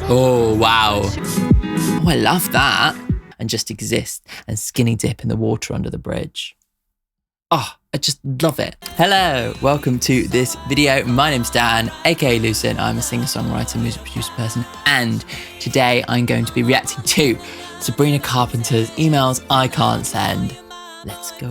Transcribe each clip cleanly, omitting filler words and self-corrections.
Oh, wow. Oh, I love that. And just exist and skinny dip in the water under the bridge. Oh, I just love it. Hello, welcome to this video. My name's Dan, aka Lucen. I'm a singer-songwriter, music producer person, and today I'm going to be reacting to Sabrina Carpenter's Emails I Can't Send. Let's go.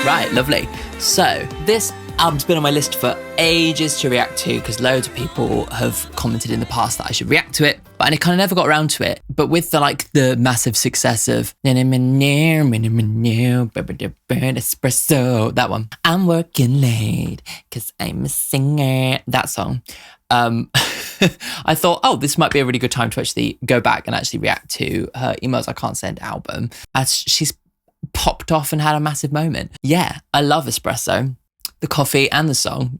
Right, lovely. So this album's been on my list for ages to react to because loads of people have commented in the past that I should react to it, but I kind of never got around to it. But with the massive success of espresso, that one, I'm working late because I'm a singer, that song, I thought, oh, this might be a really good time to actually go back and actually react to her Emails I Can't Send album, as she's popped off and had a massive moment. Yeah, I love espresso, the coffee and the song.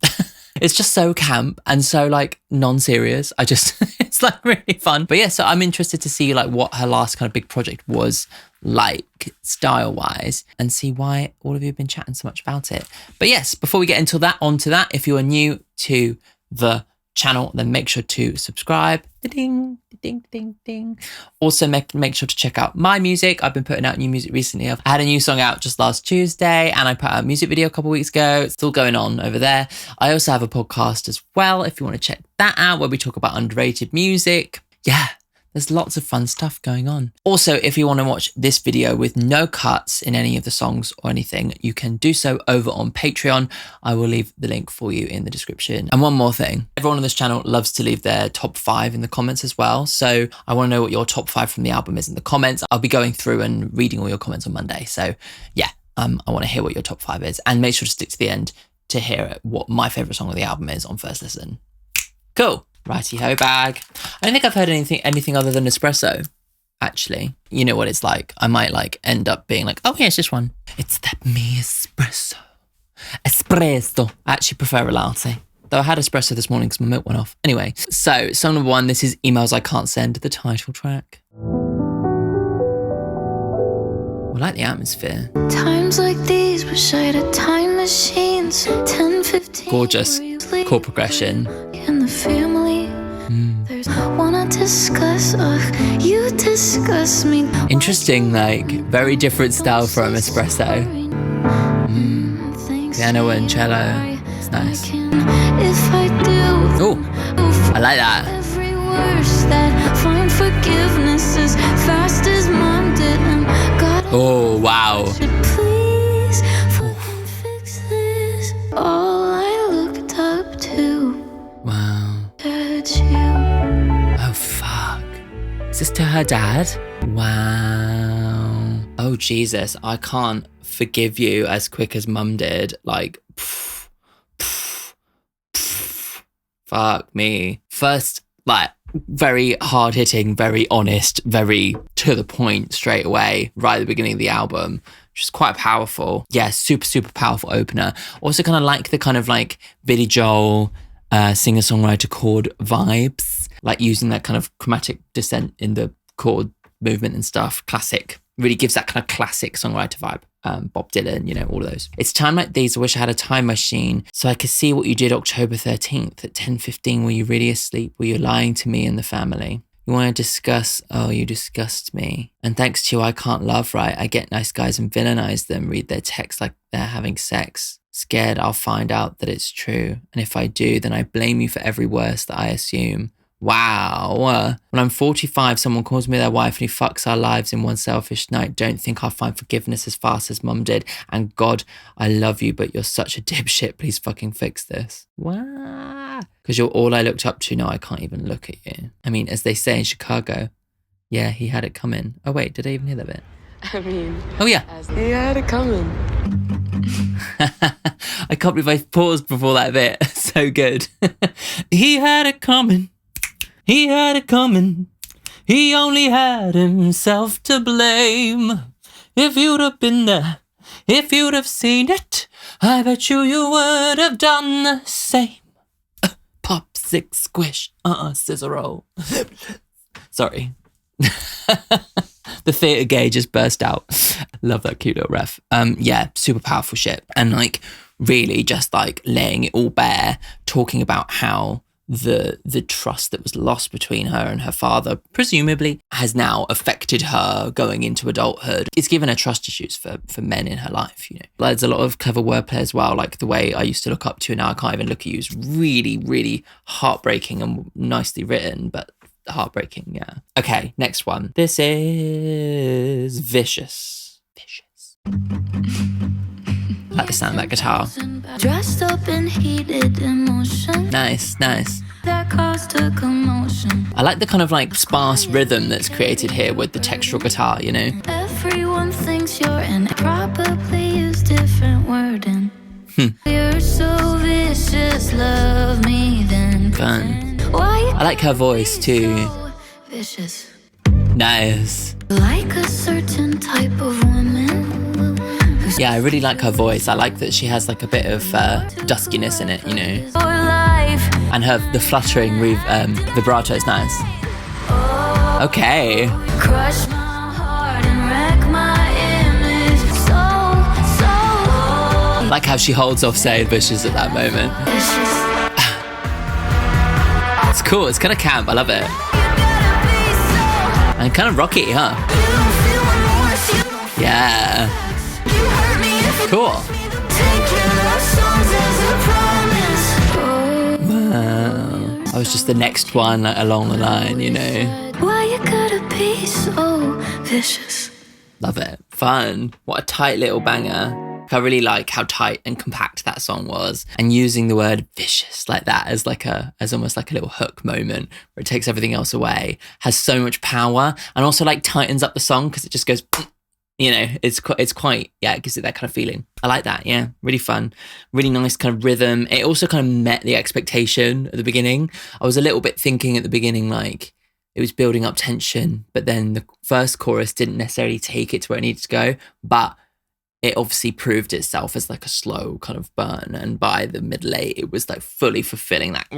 It's just so camp and so like non-serious. It's like really fun. But yeah, so I'm interested to see like what her last kind of big project was like style-wise and see why all of you have been chatting so much about it. But yes, before we get onto that, if you are new to the channel, then make sure to subscribe. Ding, ding, ding, ding. Also make sure to check out my music. I've been putting out new music recently. I had a new song out just last Tuesday and I put out a music video a couple of weeks ago. It's still going on over there. I also have a podcast as well if you want to check that out, where we talk about underrated music. Yeah, there's lots of fun stuff going on. Also, if you want to watch this video with no cuts in any of the songs or anything, you can do so over on Patreon. I will leave the link for you in the description. And one more thing, everyone on this channel loves to leave their top 5 in the comments as well. So I want to know what your top 5 from the album is in the comments. I'll be going through and reading all your comments on Monday. So yeah, I want to hear what your top 5 is, and make sure to stick to the end to hear what my favorite song of the album is on first listen. Cool. Righty-ho bag. I don't think I've heard anything other than espresso, actually. You know what it's like. I might like end up being like, oh yeah, it's just one. It's that me espresso. Espresso. I actually prefer a latte. Though I had espresso this morning because my milk went off. Anyway, so song number 1, this is Emails I Can't Send, the title track. I like the atmosphere. Times like these, wish I had a time machine. 10, 15. Gorgeous chord progression. And the family. There's wanna discuss, you discuss me. Interesting, like very different style from espresso. Piano and cello. It's nice. If I do, oh, I like that. Every worst that find forgiveness as fast as mom did. Oh wow. Please fucking fix this. All I looked up to. Wow. You. Oh fuck. Is this to her dad? Wow. Oh Jesus, I can't forgive you as quick as mum did. Like, fuck me. First, like, very hard hitting, very honest, very to the point straight away, right at the beginning of the album, which is quite powerful. Yeah, super, super powerful opener. Also kind of like the kind of like Billy Joel singer-songwriter chord vibes, like using that kind of chromatic descent in the chord movement and stuff. Classic. Really gives that kind of classic songwriter vibe. Bob Dylan, you know, all of those. It's time like these, I wish I had a time machine so I could see what you did October 13th at 10:15. Were you really asleep? Were you lying to me and the family? You want to discuss? Oh, you disgust me. And thanks to you, I can't love right. I get nice guys and villainize them, read their texts like they're having sex. Scared I'll find out that it's true. And if I do, then I blame you for every worst that I assume. Wow. When I'm 45, someone calls me their wife and he fucks our lives in one selfish night. Don't think I'll find forgiveness as fast as mum did. And God, I love you, but you're such a dipshit. Please fucking fix this. Wow. Because you're all I looked up to. Now I can't even look at you. I mean, as they say in Chicago, yeah, he had it coming. Oh wait, did I even hear that bit? I mean, oh yeah. He had it coming. I can't believe I paused before that bit. So good. He had it coming. He had it coming. He only had himself to blame. If you'd have been there, if you'd have seen it, I bet you would have done the same. Pop, sick, squish, scissor roll. Sorry. The theatre gay just burst out. Love that cute little ref. Yeah, super powerful shit. And like really just like laying it all bare, talking about how the trust that was lost between her and her father, presumably, has now affected her going into adulthood. It's given her trust issues for men in her life, you know. There's a lot of clever wordplay as well, like The Way I Used to Look Up to You Now I Can't Even Look at You is really, really heartbreaking and nicely written, but heartbreaking, yeah. Okay, next one. This is Vicious. Vicious. I like the sound of that guitar. Dressed up in heated emotion. Nice, nice. That caused a commotion. I like the kind of like sparse rhythm that's created here with the textural guitar, you know? Everyone thinks you're an probably use different wording. You're so vicious, love me then. Fun. Why I like her voice too. so vicious? Nice. Like a certain type of woman. Yeah, I really like her voice. I like that she has like a bit of duskiness in it, you know? For life. And the fluttering vibrato is nice. Okay. Crush my heart and wreck my image. So Like how she holds off saying vicious at that moment. vicious. It's cool. It's kind of camp. I love it. You gotta be so. And kind of rocky, huh? You don't feel remorse. You don't feel Yeah. you hurt me if you Cool. take your love songs as a promise. I was just the next one along the line, you know? Why you gotta be so vicious? Love it. Fun. What a tight little banger. I really like how tight and compact that song was, and using the word vicious like that as almost like a little hook moment where it takes everything else away has so much power, and also like tightens up the song because it just goes, you know, it's quite, yeah, it gives it that kind of feeling. I like that. Yeah. Really fun. Really nice kind of rhythm. It also kind of met the expectation at the beginning. I was a little bit thinking at the beginning, like it was building up tension, but then the first chorus didn't necessarily take it to where it needed to go, but it obviously proved itself as like a slow kind of burn. And by the middle eight, it was like fully fulfilling that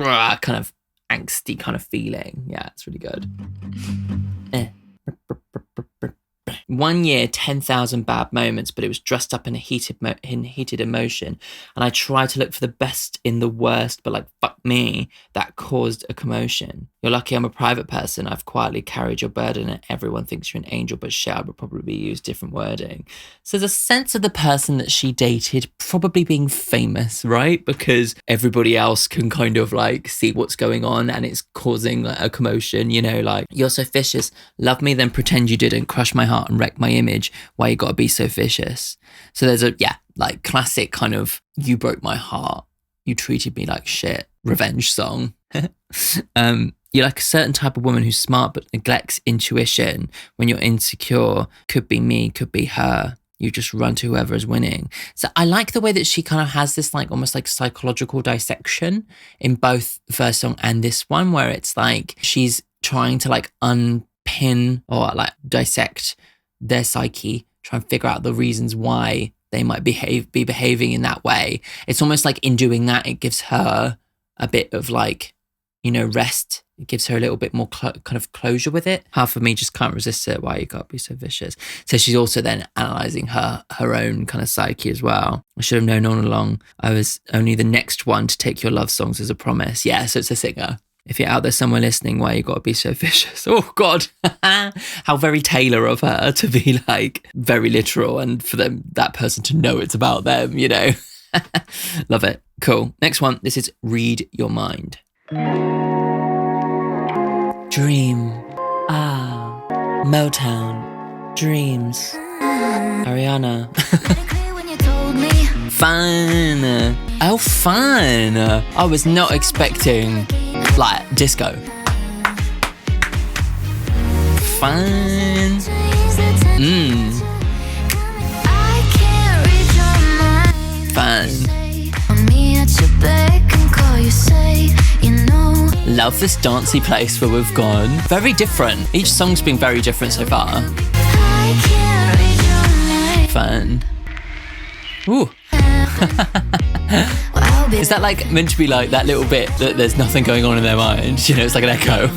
kind of angsty kind of feeling. Yeah, it's really good. 1 year, 10,000 bad moments, but it was dressed up in a heated emotion. And I tried to look for the best in the worst, but like, fuck me, that caused a commotion. You're lucky I'm a private person. I've quietly carried your burden and everyone thinks you're an angel, but shall would probably use different wording. So there's a sense of the person that she dated probably being famous, right? Because everybody else can kind of like see what's going on and it's causing like a commotion, you know, like, you're so vicious, love me, then pretend you didn't, crush my heart and wreck my image, why you gotta be so vicious. So there's a, yeah, like classic kind of, you broke my heart, you treated me like shit, revenge song. You're like a certain type of woman who's smart but neglects intuition. When you're insecure, could be me, could be her. You just run to whoever is winning. So I like the way that she kind of has this like almost like psychological dissection in both the first song and this one, where it's like she's trying to like unpin or like dissect their psyche, try and figure out the reasons why they might be behaving in that way. It's almost like in doing that, it gives her a bit of like, you know, rest. It gives her a little bit more kind of closure with it. Half of me just can't resist it. Why you gotta be so vicious? So she's also then analysing her own kind of psyche as well. I should have known all along I was only the next one to take your love songs as a promise. Yeah, so it's a singer. If you're out there somewhere listening, why you gotta be so vicious? Oh God, how very Taylor of her to be like very literal and for that person to know it's about them, you know? Love it. Cool. Next one. This is Read Your Mind. Dream. Motown. Dreams. Ariana. Fun. Oh, fun. I was not expecting like disco. Fun. Fun. Love this dancey place where we've gone. Very different. Each song's been very different so far. Fun. Ooh. Is that like meant to be like that little bit that there's nothing going on in their mind? You know, it's like an echo.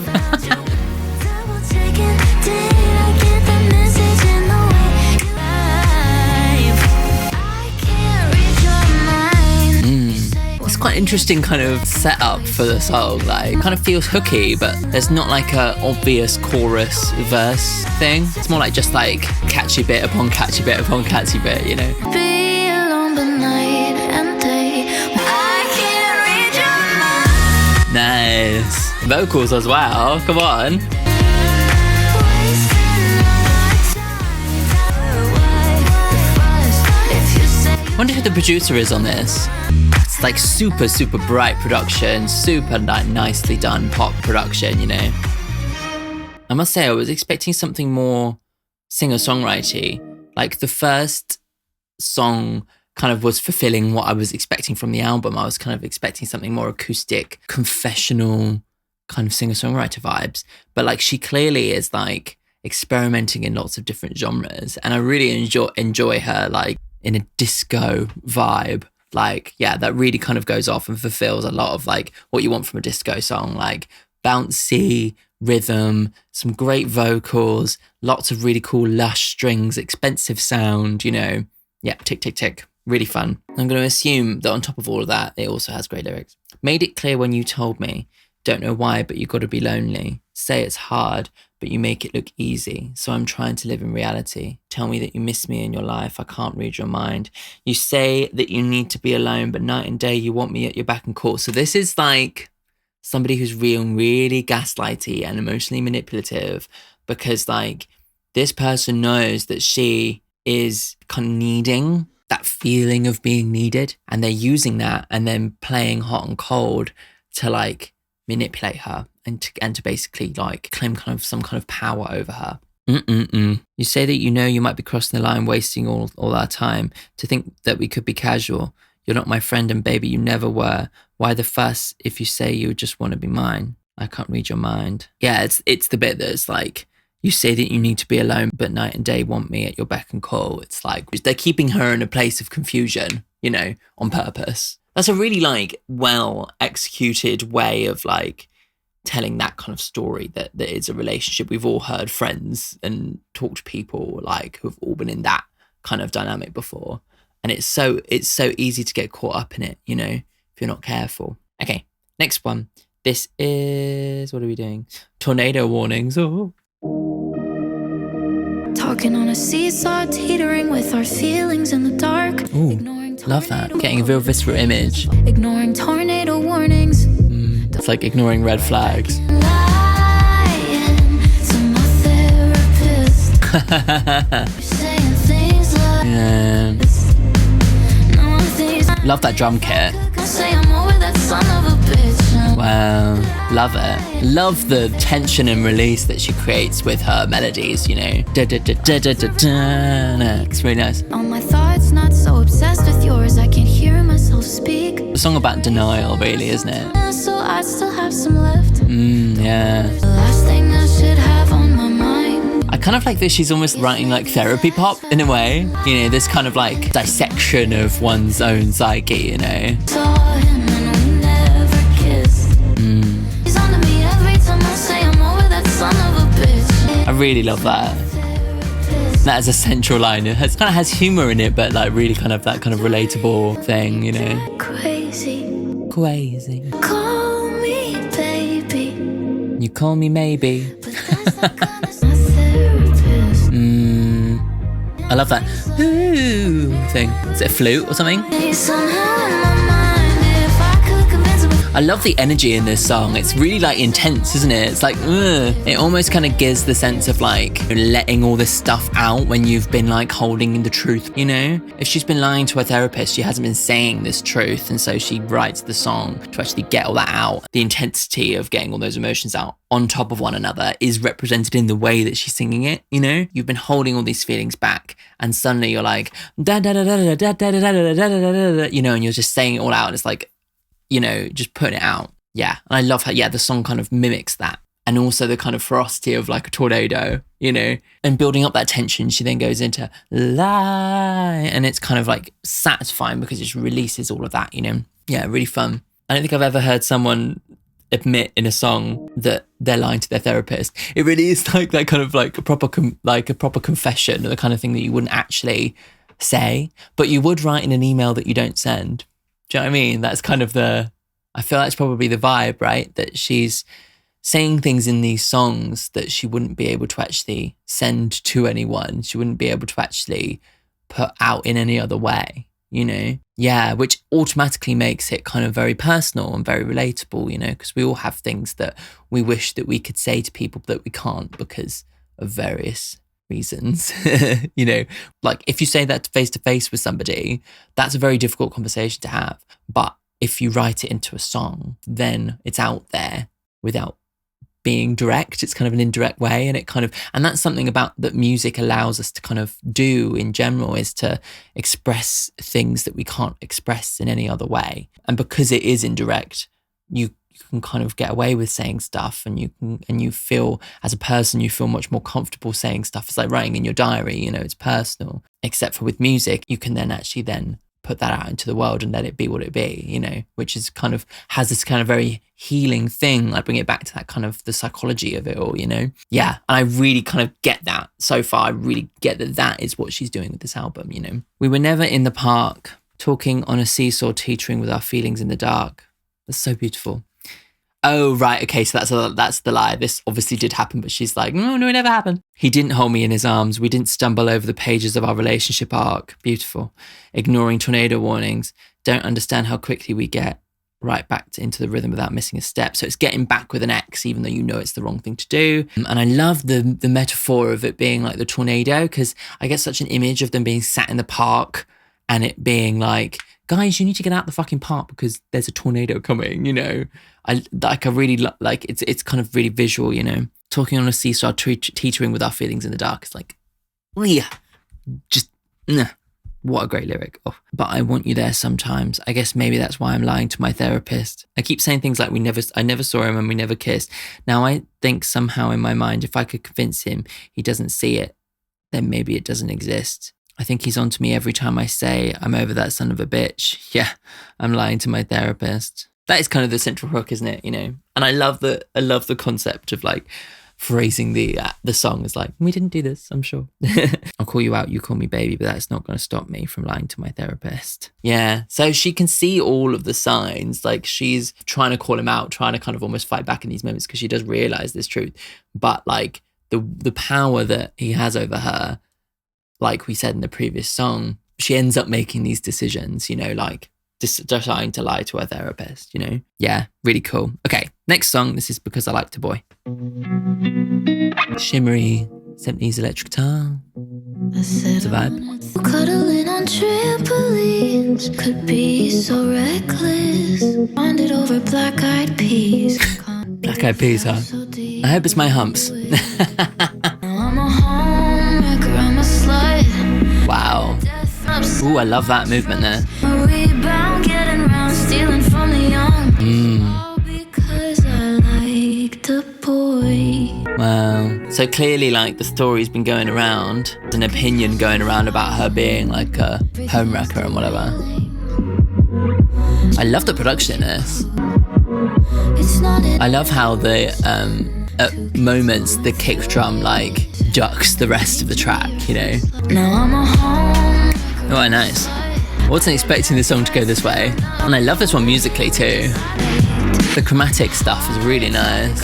quite interesting kind of setup for the song. Like, it kind of feels hooky, but there's not like a obvious chorus verse thing. It's more like just like catchy bit upon catchy bit upon catchy bit, you know? Be alone but night and day. I can't read your mind. Nice. Vocals as well. Come on. Wonder who the producer is on this. It's like super, super bright production, super nicely done pop production, you know. I must say, I was expecting something more singer-songwriter-y. Like the first song kind of was fulfilling what I was expecting from the album. I was kind of expecting something more acoustic, confessional kind of singer-songwriter vibes. But like she clearly is like experimenting in lots of different genres. And I really enjoy her like in a disco vibe. Like, yeah, that really kind of goes off and fulfills a lot of like what you want from a disco song, like bouncy rhythm, some great vocals, lots of really cool lush strings, expensive sound, you know. Yeah, tick, tick, tick. Really fun. I'm going to assume that on top of all of that, it also has great lyrics. Made it clear when you told me, don't know why, but you got to be lonely. Say it's hard, but you make it look easy. So I'm trying to live in reality. Tell me that you miss me in your life. I can't read your mind. You say that you need to be alone, but night and day you want me at your beck and call. So this is like somebody who's really gaslighty and emotionally manipulative, because like this person knows that she is kind of needing that feeling of being needed, and they're using that and then playing hot and cold to like manipulate her and to basically like claim kind of some kind of power over her. You say that you know you might be crossing the line, wasting all our time, to think that we could be casual. You're not my friend, and baby, you never were. Why the fuss if you say you just want to be mine? I can't read your mind. Yeah, it's the bit that's like, you say that you need to be alone, but night and day want me at your beck and call. It's like they're keeping her in a place of confusion, you know, on purpose. That's a really like well executed way of like telling that kind of story that is a relationship. We've all heard friends and talked to people like who've all been in that kind of dynamic before. And it's so easy to get caught up in it, you know, if you're not careful. Okay, next one. This is, what are we doing? Tornado warnings. Oh. Talking on a seesaw, teetering with our feelings in the dark. Ooh, love that. Getting a real visceral image. Ignoring tornado warnings. It's like ignoring red flags. Lying to my therapist. Saying things like this. No, Love that drum kit. say I'm over that son of a bitch. Wow, love it. Love the tension and release that she creates with her melodies, you know. It's really nice. All my thoughts not so obsessed with yours, I can hear myself speak. A song about denial, really, isn't it? So I still have some left. Yeah. The last thing I should have on my mind. I kind of like this. She's almost writing like therapy pop in a way. You know, this kind of like dissection of one's own psyche, you know. Saw him and we never kissed. He's on to me every time I say I'm over that son of a bitch. I really love that. That is a central line. It kind of has humor in it, but like really kind of that kind of relatable thing, you know. Crazy. Call me baby. You call me maybe. But that's not gonna my therapist. I love that ooh thing. Is it a flute or something? Somehow in my mind, if I could convince him. I love the energy in this song. It's really like intense, isn't it? It's like, it almost kind of gives the sense of like letting all this stuff out when you've been like holding in the truth, you know? If she's been lying to her therapist, she hasn't been saying this truth. And so she writes the song to actually get all that out. The intensity of getting all those emotions out on top of one another is represented in the way that she's singing it, you know? You've been holding all these feelings back and suddenly you're like, da da da da da da da da da da da, you know, and you're just saying it all out and it's like, you know, just putting it out. Yeah. And I love how, the song kind of mimics that. And also the kind of ferocity of like a tornado, you know, and building up that tension. She then goes into lie. And it's kind of like satisfying because it just releases all of that, you know. Yeah, really fun. I don't think I've ever heard someone admit in a song that they're lying to their therapist. It really is like that kind of like a proper confession, or the kind of thing that you wouldn't actually say, but you would write in an email that you don't send. Do you know what I mean? That's kind of I feel that's probably the vibe, right? That she's saying things in these songs that she wouldn't be able to actually send to anyone. She wouldn't be able to actually put out in any other way, you know? Yeah, which automatically makes it kind of very personal and very relatable, you know, because we all have things that we wish that we could say to people that we can't because of various reasons. You know, like if you say that face to face with somebody, that's a very difficult conversation to have. But if you write it into a song, then it's out there without being direct. It's kind of an indirect way, and that's something about that music allows us to kind of do in general, is to express things that we can't express in any other way. And because it is indirect, you can kind of get away with saying stuff, and you feel, as a person, you feel much more comfortable saying stuff. It's like writing in your diary, you know, it's personal. Except for with music, you can then actually put that out into the world and let it be what it be, you know, which is kind of has this kind of very healing thing. I bring it back to that kind of the psychology of it all, you know? Yeah. And I really kind of get that so far. I really get that is what she's doing with this album, you know? We were never in the park, talking on a seesaw, teetering with our feelings in the dark. That's so beautiful. Oh, right. Okay. So that's the lie. This obviously did happen, but she's like, no, it never happened. He didn't hold me in his arms. We didn't stumble over the pages of our relationship arc. Beautiful. Ignoring tornado warnings. Don't understand how quickly we get right back into the rhythm without missing a step. So it's getting back with an X, even though you know it's the wrong thing to do. And I love the metaphor of it being like the tornado, because I get such an image of them being sat in the park and it being like, guys, you need to get out the fucking park because there's a tornado coming, you know? I really like it's kind of really visual, you know? Talking on a seesaw, teetering with our feelings in the dark. It's like, yeah, just, what a great lyric. Oh, but I want you there sometimes. I guess maybe that's why I'm lying to my therapist. I keep saying things like I never saw him and we never kissed. Now I think somehow in my mind, if I could convince him he doesn't see it, then maybe it doesn't exist. I think he's on to me every time I say, I'm over that son of a bitch. Yeah, I'm lying to my therapist. That is kind of the central hook, isn't it? You know, and I love the concept of like phrasing the song as like, we didn't do this, I'm sure. I'll call you out, you call me baby, but that's not going to stop me from lying to my therapist. Yeah, so she can see all of the signs. Like she's trying to call him out, trying to kind of almost fight back in these moments because she does realize this truth. But like the power that he has over her, like we said in the previous song, she ends up making these decisions, you know, like deciding to lie to her therapist, you know? Yeah, really cool. Okay, next song. This is Because I Like to Boy. Shimmery 70s electric guitar. It's a vibe. Cuddling on trampolines could be so reckless. Bonded over black-eyed peas. Black-eyed peas, huh? I hope it's my humps. I'm a homewrecker, I'm a slut. Wow. Ooh, I love that movement there. A rebound, getting round, stealing from the young. All because I liked a boy. Wow. So clearly, like, the story's been going around, an opinion going around about her being like a homewrecker and whatever. I love the production in this. I love how at moments the kick drum like ducks the rest of the track, you know. Now I'm a home. Oh, nice. I wasn't expecting the song to go this way. And I love this one musically too. The chromatic stuff is really nice.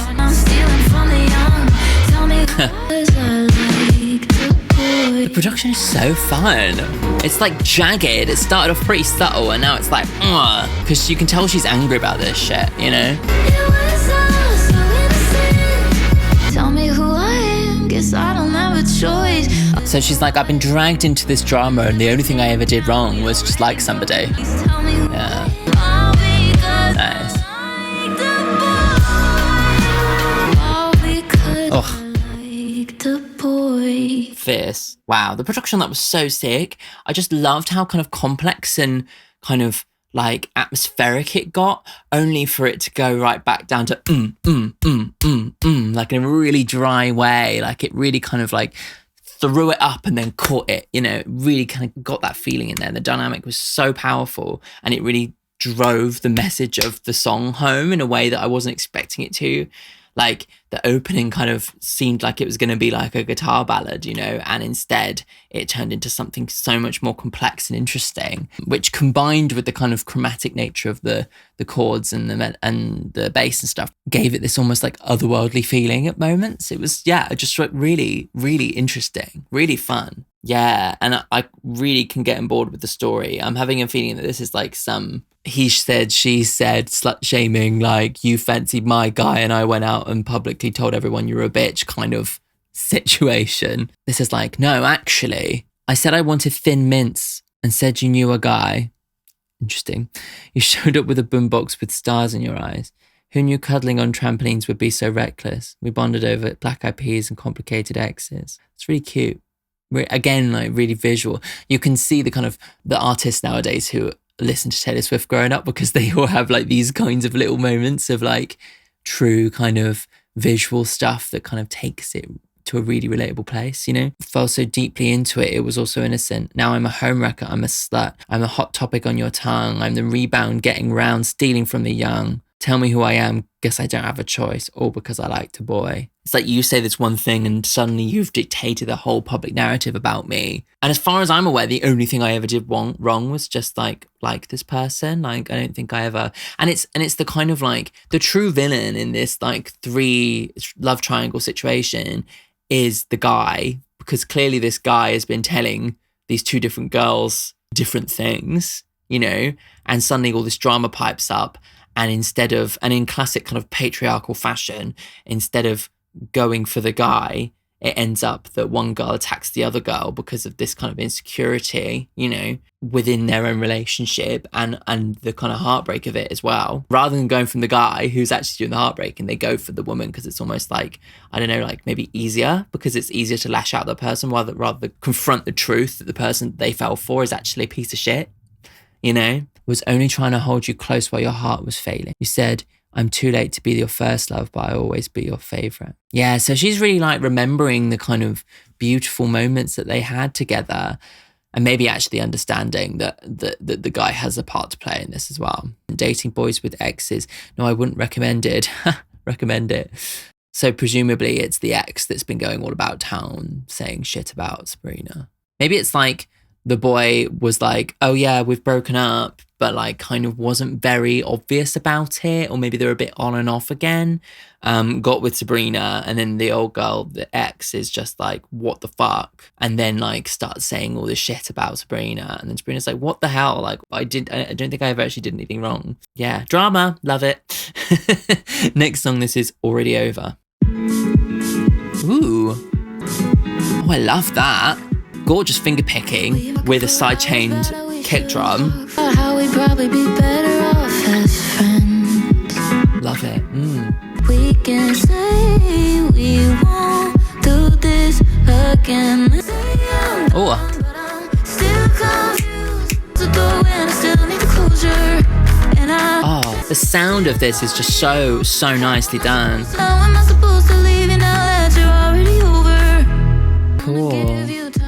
The production is so fun. It's like jagged. It started off pretty subtle and now it's like, because you can tell she's angry about this shit, you know? Tell me who I am, guess I don't have a choice. So she's like, I've been dragged into this drama and the only thing I ever did wrong was just like somebody. Yeah. Nice. Oh. Fierce. Wow, the production on that was so sick. I just loved how kind of complex and kind of like atmospheric it got, only for it to go right back down to like in a really dry way. Like it really kind of like threw it up and then caught it, you know, it really kind of got that feeling in there. The dynamic was so powerful and it really drove the message of the song home in a way that I wasn't expecting it to. Like the opening kind of seemed like it was going to be like a guitar ballad, you know, and instead it turned into something so much more complex and interesting, which combined with the kind of chromatic nature of the chords and the bass and stuff gave it this almost like otherworldly feeling at moments. It was, just like really, really interesting, really fun. Yeah, and I really can get on board with the story. I'm having a feeling that this is like some he said, she said, slut shaming, like you fancied my guy and I went out and publicly told everyone you're a bitch kind of situation. This is like, no, actually, I said I wanted thin mints and said you knew a guy. Interesting. You showed up with a boombox with stars in your eyes. Who knew cuddling on trampolines would be so reckless? We bonded over black eyed peas and complicated exes. It's really cute. Again, like really visual. You can see the kind of the artists nowadays who listen to Taylor Swift growing up because they all have like these kinds of little moments of like true kind of visual stuff that kind of takes it to a really relatable place, you know? Fell so deeply into it, it was also innocent. Now I'm a homewrecker, I'm a slut, I'm a hot topic on your tongue, I'm the rebound getting round, stealing from the young. Tell me who I am, guess I don't have a choice, all because I like to boy. It's like you say this one thing and suddenly you've dictated the whole public narrative about me. And as far as I'm aware, the only thing I ever did wrong was just like this person. Like, I don't think I ever, and it's the kind of like, the true villain in this like 3 love triangle situation is the guy, because clearly this guy has been telling these 2 different girls different things, you know, and suddenly all this drama pipes up. And in classic kind of patriarchal fashion, instead of going for the guy, it ends up that one girl attacks the other girl because of this kind of insecurity, you know, within their own relationship and the kind of heartbreak of it as well. Rather than going from the guy who's actually doing the heartbreak, and they go for the woman because it's almost like, I don't know, like maybe easier, because it's easier to lash out at the person rather than confront the truth that the person they fell for is actually a piece of shit, you know? Was only trying to hold you close while your heart was failing. You said, I'm too late to be your first love, but I always be your favorite. Yeah, so she's really like remembering the kind of beautiful moments that they had together, and maybe actually understanding that the guy has a part to play in this as well. Dating boys with exes. No, I wouldn't recommend it. Recommend it. So presumably it's the ex that's been going all about town saying shit about Sabrina. Maybe it's like the boy was like, oh yeah, we've broken up, but like kind of wasn't very obvious about it, or maybe they're a bit on and off again, got with Sabrina, and then the old girl, the ex, is just like, what the fuck? And then like starts saying all this shit about Sabrina, and then Sabrina's like, what the hell? Like, I don't think I ever actually did anything wrong. Yeah, drama, love it. Next song, this is Already Over. Ooh. Oh, I love that. Gorgeous finger picking with a side-chained kick drum. How we'd probably be better off as friends. Love it. We can say we won't do this again. Oh. Still confused. The door when I still need the closure. Oh, the sound of this is just so nicely done. How am I supposed to leave you now that you're already over? Cool.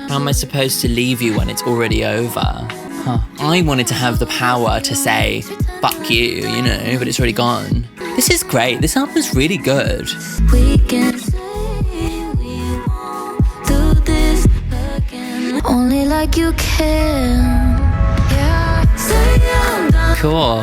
How am I supposed to leave you when it's already over? Huh. I wanted to have the power to say, fuck you, you know, but it's already gone. This is great. This album's really good. We can say we won't do this again. Only like you can. Yeah, say I'm done. Cool.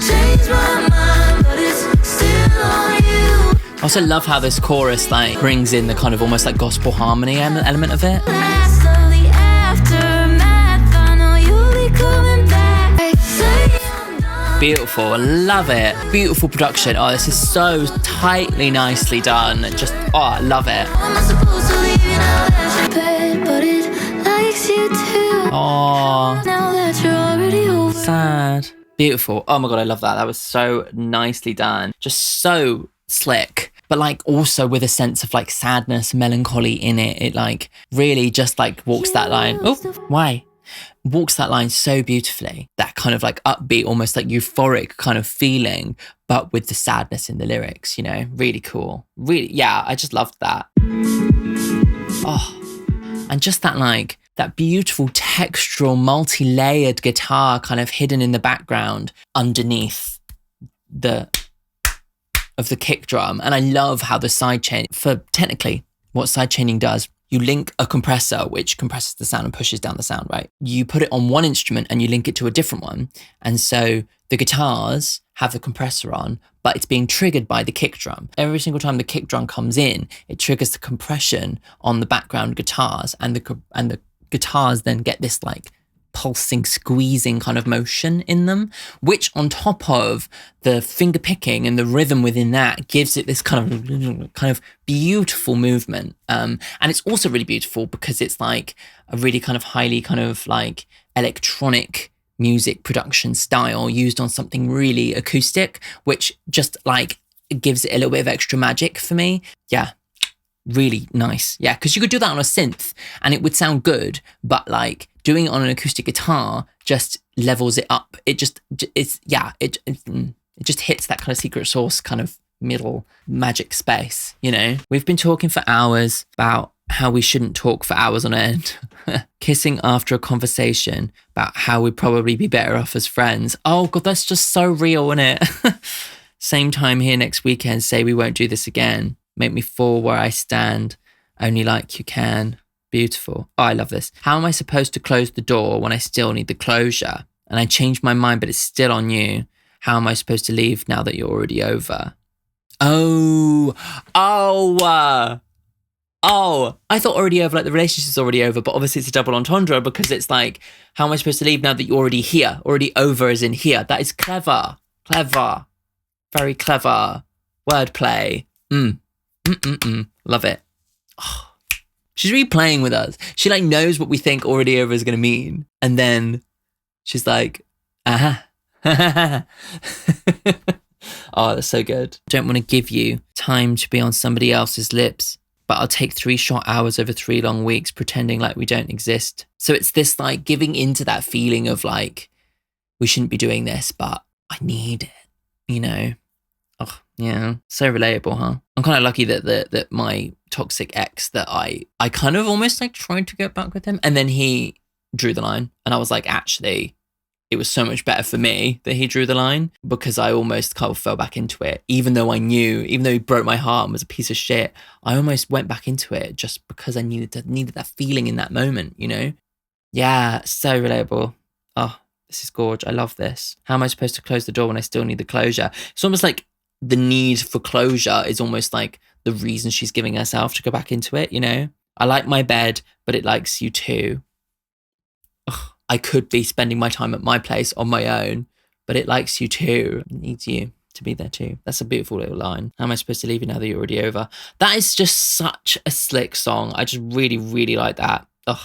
Change my mind, but it's still on you. I also love how this chorus like brings in the kind of almost like gospel harmony element of it. Last of the aftermath, I know you'll be coming back. Say I'm done. Beautiful, I love it. Beautiful production. Oh, this is so tightly, nicely done. Just, oh, I love it. How am I supposed to leave you now that you're bad, but it likes you too. Oh, Now that you're already over. sad. Beautiful. Oh my God, I love that. That was so nicely done. Just so slick, but like also with a sense of like sadness, melancholy in it. It like really just like walks that line. Oh, why? Walks that line so beautifully. That kind of like upbeat, almost like euphoric kind of feeling, but with the sadness in the lyrics, you know, really cool. Really, yeah, I just loved that. Oh, and just that like, that beautiful textural, multi-layered guitar kind of hidden in the background underneath the of the kick drum. And I love how the sidechain, for technically what sidechaining does, you link a compressor, which compresses the sound and pushes down the sound, right? You put it on one instrument and you link it to a different one. And so the guitars have the compressor on, but it's being triggered by the kick drum. Every single time the kick drum comes in, it triggers the compression on the background guitars, and the guitars then get this like pulsing, squeezing kind of motion in them, which on top of the finger picking and the rhythm within that gives it this kind of beautiful movement. And it's also really beautiful because it's like a really kind of highly kind of like electronic music production style used on something really acoustic, which just like gives it a little bit of extra magic for me. Yeah. Really nice. Yeah, because you could do that on a synth and it would sound good, but like doing it on an acoustic guitar just levels it up. It just hits that kind of secret sauce kind of middle magic space, you know? We've been talking for hours about how we shouldn't talk for hours on end. Kissing after a conversation about how we'd probably be better off as friends. Oh God, that's just so real, isn't it? Same time here next weekend, say we won't do this again. Make me fall where I stand, only like you can. Beautiful. Oh, I love this. How am I supposed to close the door when I still need the closure? And I changed my mind, but it's still on you. How am I supposed to leave now that you're already over? Oh, I thought already over, like the relationship's already over, but obviously it's a double entendre because it's like, how am I supposed to leave now that you're already here? Already over as in here. That is clever. Clever. Very clever. Wordplay. Love it. Oh, she's really playing with us. She like knows what we think already over is going to mean. And then she's like, oh, that's so good. Don't want to give you time to be on somebody else's lips, but I'll take 3 short hours over 3 long weeks pretending like we don't exist. So it's this like giving into that feeling of like, we shouldn't be doing this, but I need it, you know? Oh, yeah. So relatable, huh? I'm kind of lucky that my toxic ex, that I kind of almost like tried to get back with him. And then he drew the line. And I was like, actually, it was so much better for me that he drew the line, because I almost kind of fell back into it. Even though he broke my heart and was a piece of shit, I almost went back into it just because I needed that feeling in that moment, you know? Yeah, so relatable. Oh, this is gorge. I love this. How am I supposed to close the door when I still need the closure? It's almost like the need for closure is almost like the reason she's giving herself to go back into it, you know? I like my bed, but it likes you too. Ugh, I could be spending my time at my place on my own, but it likes you too. It needs you to be there too. That's a beautiful little line. How am I supposed to leave you now that you're already over? That is just such a slick song. I just really, really like that. Ugh,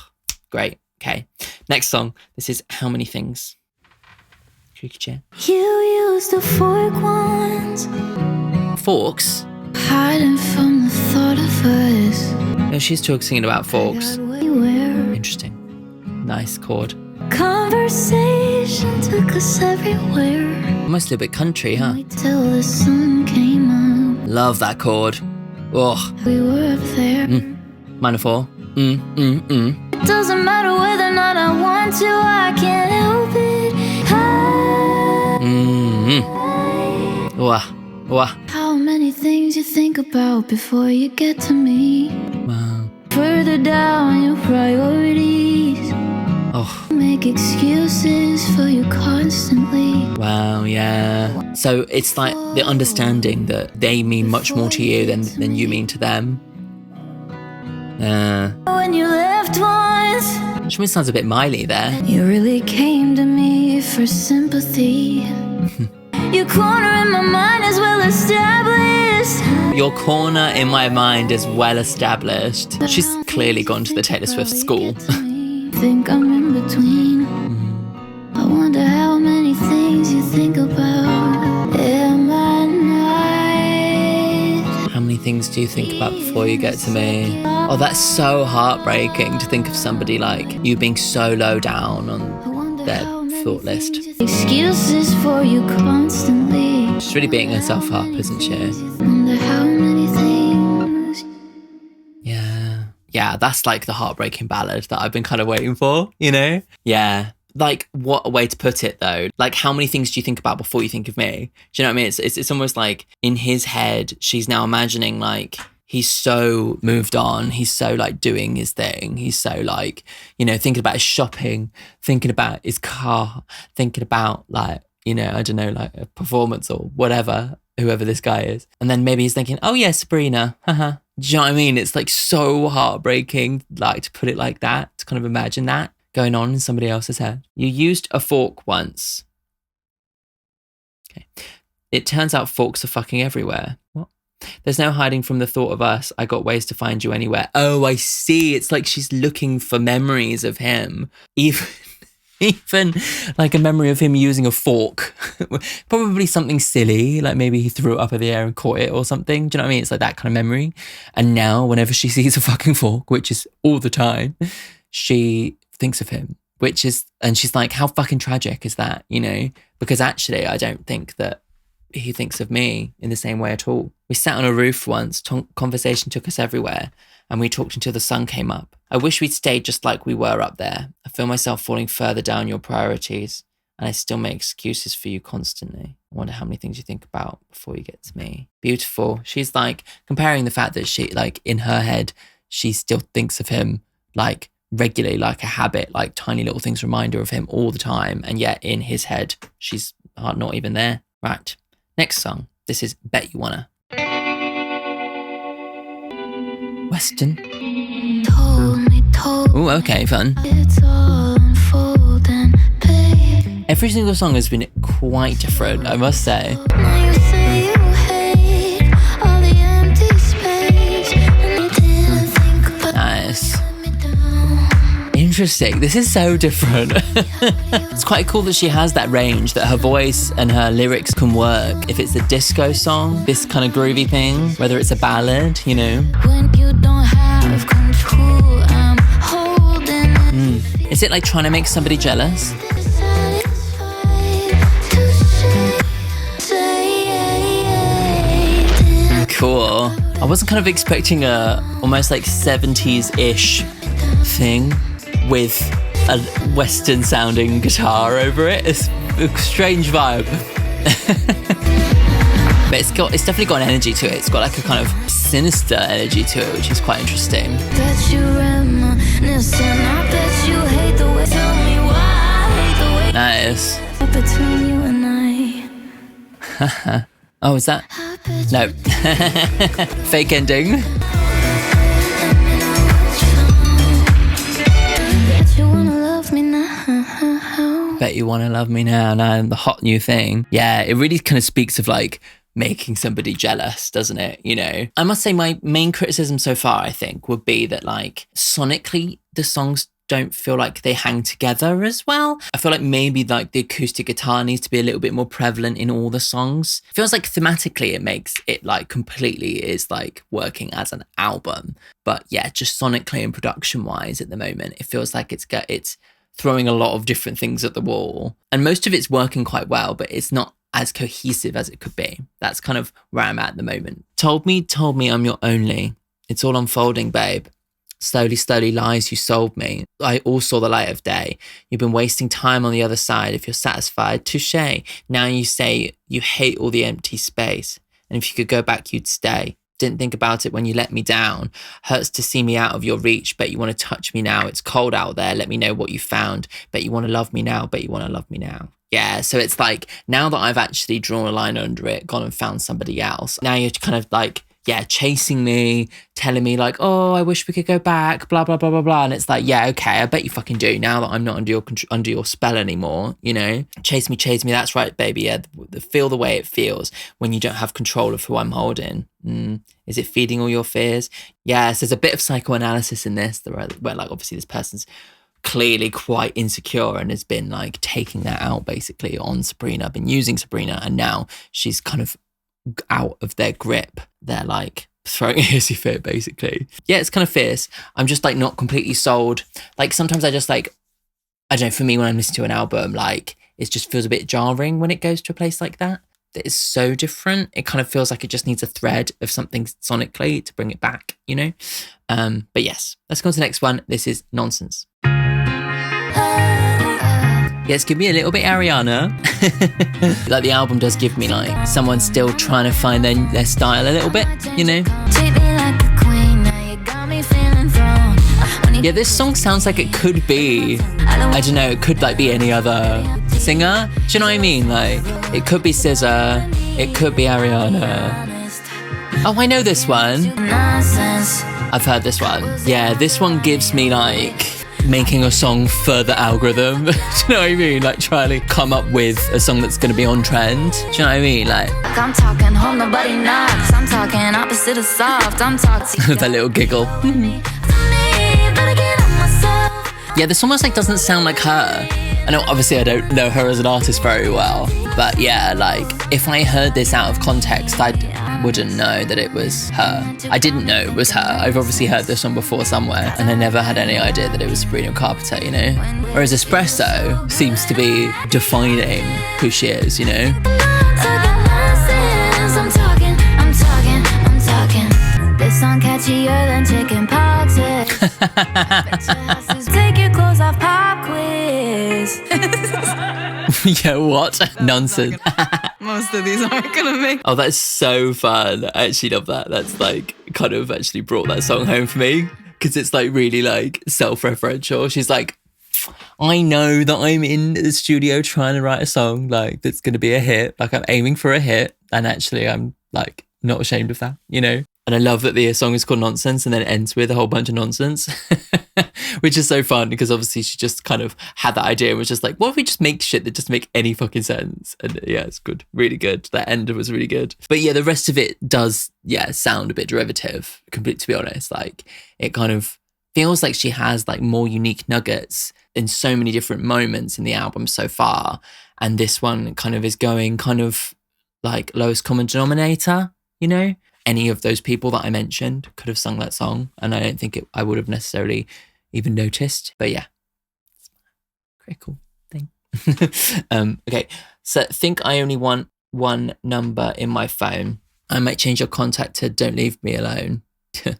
great. Okay, next song. This is How Many Things. Creaky chair. You used the fork once, Forks? hiding from the thought of us. No, she's singing about forks. Everywhere. Interesting. Nice chord. Conversation took us everywhere. Almost a little bit country, huh? Till the sun came up. Love that chord. Oh, We were up there. minor 4. It doesn't matter whether or not I want to, I can't help it. Wow. How many things you think about before you get to me? Wow. Further down your priorities. Oh, Make excuses for you constantly. wow, yeah. So it's like the understanding that they mean much more to you than you mean to them. When you left once, She sounds a bit Miley there. you really came to me for sympathy. Your corner in my mind is well established. Your corner in my mind is well established. She's clearly gone to the Taylor Swift school. Think I'm in between. I wonder how many things you think about in my night. How many things do you think about before you get to me? Oh, that's so heartbreaking to think of somebody like you being so low down on their thought list. Excuses for you constantly. She's really beating herself up, isn't she? Wonder how many things. Yeah. Yeah, that's like the heartbreaking ballad that I've been kind of waiting for, you know? Yeah. like, what a way to put it though. Like, how many things do you think about before you think of me? Do you know what I mean? It's almost like in his head, she's now imagining like he's so moved on. He's so like doing his thing. He's so like, you know, thinking about his shopping, thinking about his car, thinking about like, you know, I don't know, like a performance or whatever, whoever this guy is. And then maybe he's thinking, oh yeah, Sabrina, haha. Do you know what I mean? It's like so heartbreaking, like to put it like that, to kind of imagine that going on in somebody else's head. You used a fork once. Okay. It turns out forks are fucking everywhere. What? There's no hiding from the thought of us. I got ways to find you anywhere. Oh, I see. It's like she's looking for memories of him. Even like a memory of him using a fork. Probably something silly, like maybe he threw it up in the air and caught it or something. Do you know what I mean? It's like that kind of memory. And now whenever she sees a fucking fork, which is all the time, she thinks of him, and she's like, how fucking tragic is that, you know? Because actually, I don't think that he thinks of me in the same way at all. We sat on a roof once, conversation took us everywhere, and we talked until the sun came up. I wish we'd stayed just like we were up there. I feel myself falling further down your priorities, and I still make excuses for you constantly. I wonder how many things you think about before you get to me. Beautiful. She's like comparing the fact that she, like in her head, she still thinks of him like regularly, like a habit, like tiny little things remind her of him all the time. And yet in his head, she's not even there. Right. Next song. This is Bet You Wanna. Western. Ooh, okay, fun. Every single song has been quite different, I must say. Nice. Interesting. This is so different. It's quite cool that she has that range, that her voice and her lyrics can work. If it's a disco song, this kind of groovy thing, whether it's a ballad, you know. When you don't have control, I'm holding. Is it like trying to make somebody jealous? Cool. I wasn't kind of expecting a almost like 70s-ish thing with a Western sounding guitar over it. It's a strange vibe. But it's definitely got an energy to it. It's got like a kind of sinister energy to it, which is quite interesting. Bet you reminisce and I bet you hate the way. Tell me why I hate the way. Nice. Between you and I. Oh, is that? No. Fake ending. Bet you wanna love me now. Bet you wanna love me now. Now, the hot new thing. Yeah, it really kind of speaks of like making somebody jealous, doesn't it? You know, I must say my main criticism so far, I think, would be that like sonically the songs don't feel like they hang together as well. I feel like maybe like the acoustic guitar needs to be a little bit more prevalent in all the songs. It feels like thematically it makes it like completely is like working as an album. But yeah, just sonically and production wise at the moment, it feels like it's throwing a lot of different things at the wall. And most of it's working quite well, but it's not as cohesive as it could be. That's kind of where I'm at the moment. Told me I'm your only. It's all unfolding, babe. Slowly lies, you sold me. I all saw the light of day. You've been wasting time on the other side. If you're satisfied, touche. Now you say you hate all the empty space. And if you could go back, you'd stay. Didn't think about it when you let me down. Hurts to see me out of your reach. Bet you want to touch me now. It's cold out there. Let me know what you found. Bet you want to love me now. Bet you want to love me now. Yeah, so it's like, now that I've actually drawn a line under it, gone and found somebody else, now you're kind of like, yeah, chasing me, telling me like, oh, I wish we could go back, blah, blah, blah, blah, blah. And it's like, yeah, okay, I bet you fucking do now that I'm not under your spell anymore, you know? Chase me, that's right, baby. Yeah, feel the way it feels when you don't have control of who I'm holding. Is it feeding all your fears? Yes, there's a bit of psychoanalysis in this, where like obviously this person's clearly quite insecure and has been like taking that out basically on Sabrina, been using Sabrina, and now she's kind of out of their grip. They're like throwing a hissy fit basically. Yeah, it's kind of fierce. I'm just like not completely sold. Like sometimes I just like, I don't know, for me when I'm listening to an album, like it just feels a bit jarring when it goes to a place like that. That is so different. It kind of feels like it just needs a thread of something sonically to bring it back, you know? But yes, let's go on to the next one. This is Nonsense. Yeah, it's giving me a little bit Ariana. Like the album does give me like someone still trying to find their style a little bit, you know? Treat me like a queen, now you got me feeling thrown. Yeah, this song sounds like it could be, I don't know, it could like be any other singer. Do you know what I mean? Like, it could be SZA, it could be Ariana. Oh, I know this one. Nonsense. I've heard this one. Yeah, this one gives me like making a song for the algorithm. Do you know what I mean? Like trying to come up with a song that's going to be on trend. Do you know what I mean? Like I'm talking home, nobody knocks. I'm talking opposite of soft. I'm talking that little giggle. Yeah, this almost like doesn't sound like her. I know obviously I don't know her as an artist very well, but yeah, like if I heard this out of context, I wouldn't know that it was her. I didn't know it was her. I've obviously heard this one before somewhere, and I never had any idea that it was Sabrina Carpenter, you know? Whereas Espresso seems to be defining who she is, you know? I'm talking. This song catchier than chicken pox. Take your clothes off, pop quiz. Yeah, what? Nonsense. Most of these aren't gonna make. Oh, that's so fun. I actually love that. That's like kind of actually brought that song home for me because it's like really like self-referential. She's like, I know that I'm in the studio trying to write a song like that's going to be a hit. Like I'm aiming for a hit, and actually I'm like not ashamed of that, you know? And I love that the song is called Nonsense and then it ends with a whole bunch of nonsense, which is so fun because obviously she just kind of had that idea and was just like, what if we just make shit that doesn't make any fucking sense? And yeah, it's good. Really good. That end was really good. But yeah, the rest of it does, sound a bit derivative, to be honest. Like it kind of feels like she has like more unique nuggets in so many different moments in the album so far. And this one kind of is going kind of like lowest common denominator, you know? Any of those people that I mentioned could have sung that song, and I don't think I would have necessarily even noticed. But yeah, it's a very cool thing. Okay, so I think I only want one number in my phone. I might change your contact to "Don't leave me alone."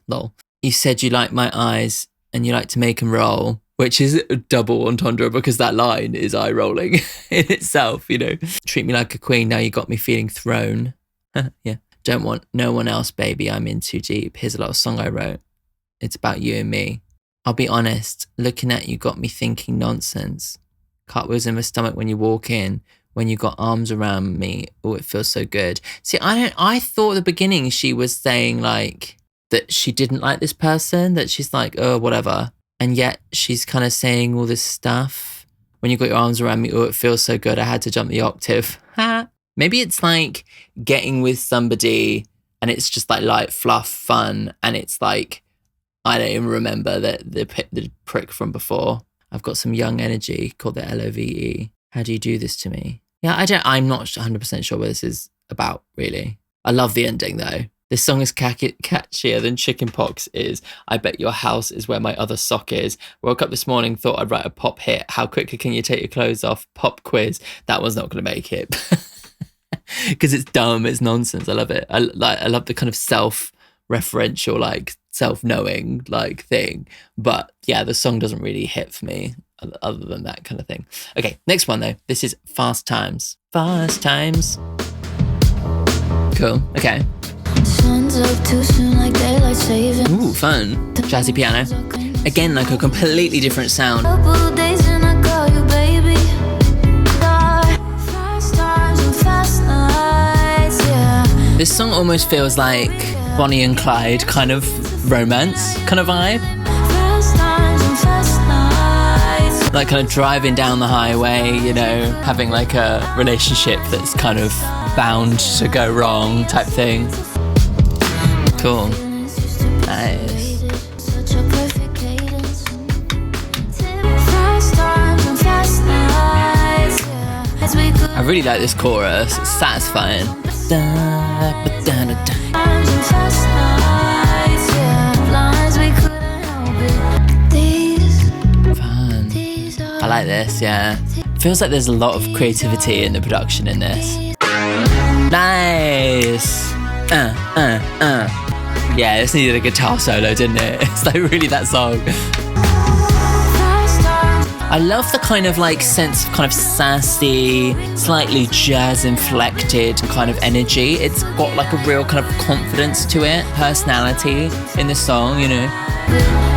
Lol. You said you like my eyes and you like to make them roll, which is a double entendre because that line is eye rolling in itself. You know, treat me like a queen. Now you got me feeling thrown. Yeah. Don't want no one else, baby, I'm in too deep. Here's a little song I wrote. It's about you and me. I'll be honest, looking at you got me thinking nonsense. Cartwheels in my stomach when you walk in, when you got arms around me. Oh, it feels so good. See, I thought at the beginning she was saying like that she didn't like this person, that she's like, oh, whatever. And yet she's kind of saying all this stuff. When you got your arms around me, oh, it feels so good. I had to jump the octave. Ha. Maybe it's like getting with somebody and it's just like light fluff fun and it's like, I don't even remember the prick from before. I've got some young energy called the LOVE. How do you do this to me? Yeah, I'm not 100% sure what this is about, really. I love the ending though. This song is catchier than chickenpox is. I bet your house is where my other sock is. Woke up this morning, thought I'd write a pop hit. How quickly can you take your clothes off? Pop quiz. That one's not going to make it. Because it's dumb, it's nonsense. I love it. I love the kind of self-referential, like self-knowing like thing. But yeah, the song doesn't really hit for me other than that kind of thing. Okay, next one though. This is Fast Times. Fast Times. Cool. Okay. Sun's up too soon like daylight saving. Ooh, fun. Jazzy piano. Again, like a completely different sound. Couple days and I call you baby. Fast times and fast nights, yeah. This song almost feels like Bonnie and Clyde kind of romance kind of vibe. Fast times and fast nights. Like kind of driving down the highway, you know, having like a relationship that's kind of bound to go wrong type thing. Cool. Nice. Such a perfect cadence. Fast times and fast nights, yeah. As we could. I really like this chorus. It's satisfying. Times and fast nights, yeah. Lines we couldn't help it. These I like this, yeah. Feels like there's a lot of creativity in the production in this. Nice. Yeah, this needed a guitar solo, didn't it? It's like really that song. I love the kind of like sense of kind of sassy, slightly jazz inflected kind of energy. It's got like a real kind of confidence to it, personality in the song, you know.